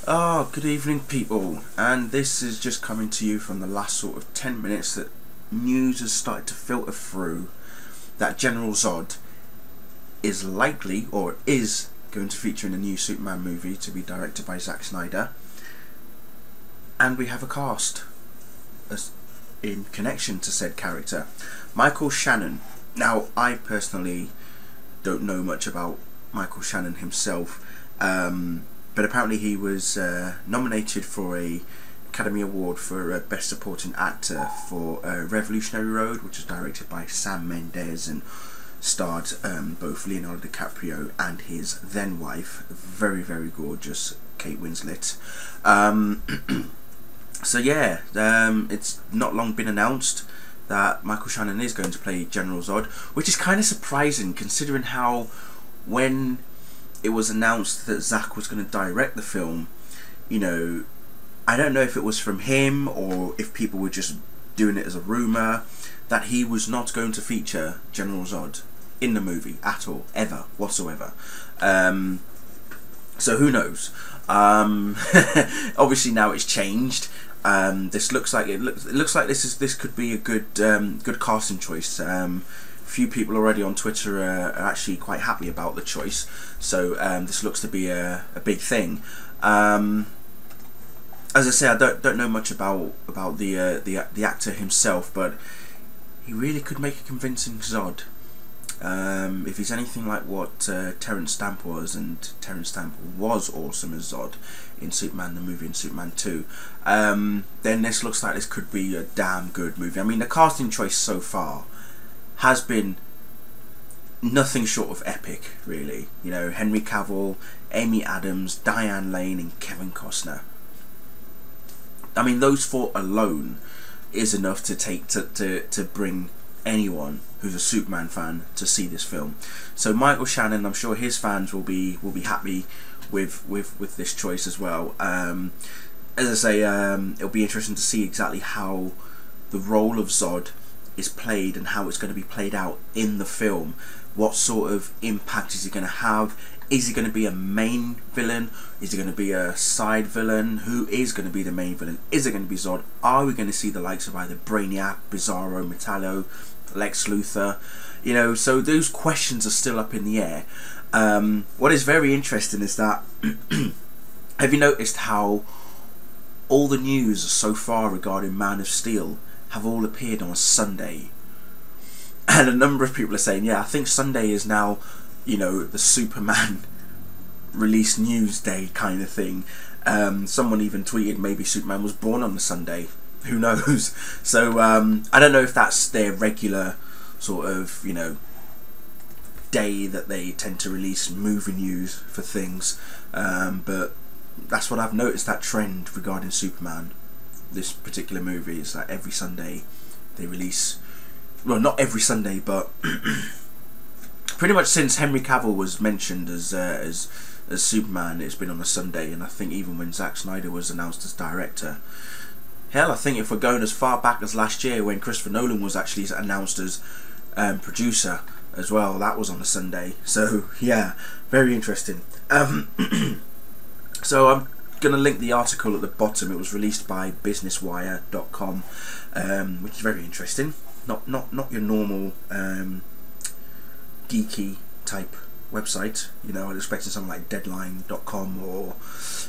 Oh, good evening, people, and this is just coming to you from the last sort of 10 minutes that news has started to filter through that General Zod is likely, or is going to feature in a new Superman movie to be directed by Zack Snyder, and we have a cast in connection to said character. Michael Shannon. Now, I personally don't know much about Michael Shannon himself, but apparently he was nominated for a Academy Award for Best Supporting Actor for Revolutionary Road, which was directed by Sam Mendes and starred both Leonardo DiCaprio and his then wife, very, very gorgeous Kate Winslet. So yeah, it's not long been announced that Michael Shannon is going to play General Zod, which is kind of surprising considering how, when it was announced that Zack was going to direct the film, you know, I don't know if it was from him or if people were just doing it as a rumour, that he was not going to feature General Zod in the movie at all, ever, whatsoever. So who knows? Obviously now it's changed. This looks like it looks like this could be a good casting choice. Few people already on Twitter are actually quite happy about the choice, so this looks to be a big thing. As I say, I don't know much about the actor himself, but he really could make a convincing Zod. If he's anything like what Terrence Stamp was, and Terrence Stamp was awesome as Zod in Superman the movie and Superman 2, then this looks like this could be a damn good movie. I mean, the casting choice so far has been nothing short of epic, really. You know, Henry Cavill, Amy Adams, Diane Lane and Kevin Costner. I mean, those four alone is enough to take to bring anyone who's a Superman fan to see this film. So Michael Shannon, I'm sure his fans will be happy with this choice as well. As I say, it'll be interesting to see exactly how the role of Zod is played and how it's going to be played out in the film. What sort of impact is he going to have? Is he going to be a main villain? Is he going to be a side villain? Who is going to be the main villain? Is it going to be Zod? Are we going to see the likes of either Brainiac, Bizarro, Metallo, Lex Luthor? You know, so those questions are still up in the air. What is very interesting is that have you noticed how all the news so far regarding Man of Steel have all appeared on a Sunday? And a number of people are saying, yeah, I think Sunday is now, you know, the Superman release news day kind of thing. Someone even tweeted maybe Superman was born on the Sunday. Who knows? So I don't know if that's their regular sort of, you know, day that they tend to release movie news for things, but that's what I've noticed, that trend regarding Superman. This particular movie is that every Sunday they release, well, not every Sunday, but pretty much since Henry Cavill was mentioned as Superman, it's been on a Sunday. And I think even when Zack Snyder was announced as director, hell, I think if we're going as far back as last year when Christopher Nolan was actually announced as producer as well, that was on a Sunday. So yeah, very interesting. So I'm going to link the article at the bottom. It was released by businesswire.com, which is very interesting. Not your normal geeky type website. You know, I'd expecting something like deadline.com or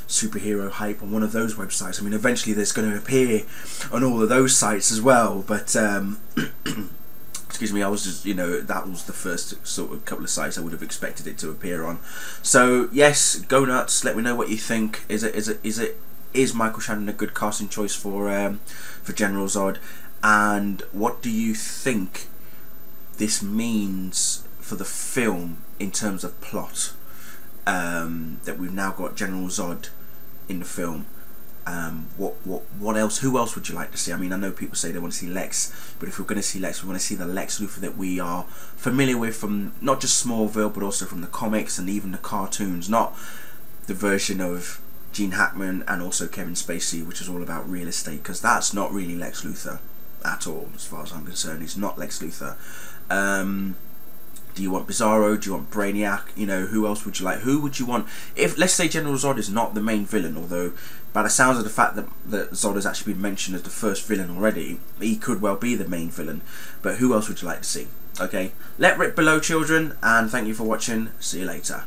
Superhero Hype on one of those websites. I mean, eventually there's going to appear on all of those sites as well, but excuse me, I was just, you know, that was the first sort of couple of sites I would have expected it to appear on. So yes, go nuts. Let me know what you think. Is Michael Shannon a good casting choice for General Zod? And what do you think this means for the film in terms of plot? That we've now got General Zod in the film. What else? Who else would you like to see? I mean, I know people say they want to see Lex, but if we're going to see Lex, we want to see the Lex Luthor that we are familiar with from not just Smallville, but also from the comics and even the cartoons. Not the version of Gene Hackman and also Kevin Spacey, which is all about real estate, because that's not really Lex Luthor at all, as far as I'm concerned. He's not Lex Luthor. Do you want Bizarro? Do you want Brainiac? You know, who else would you like? Who would you want? If, let's say, General Zod is not the main villain, although by the sounds of the fact that Zod has actually been mentioned as the first villain already, he could well be the main villain. But who else would you like to see? Okay, let rip below, children, and thank you for watching. See you later.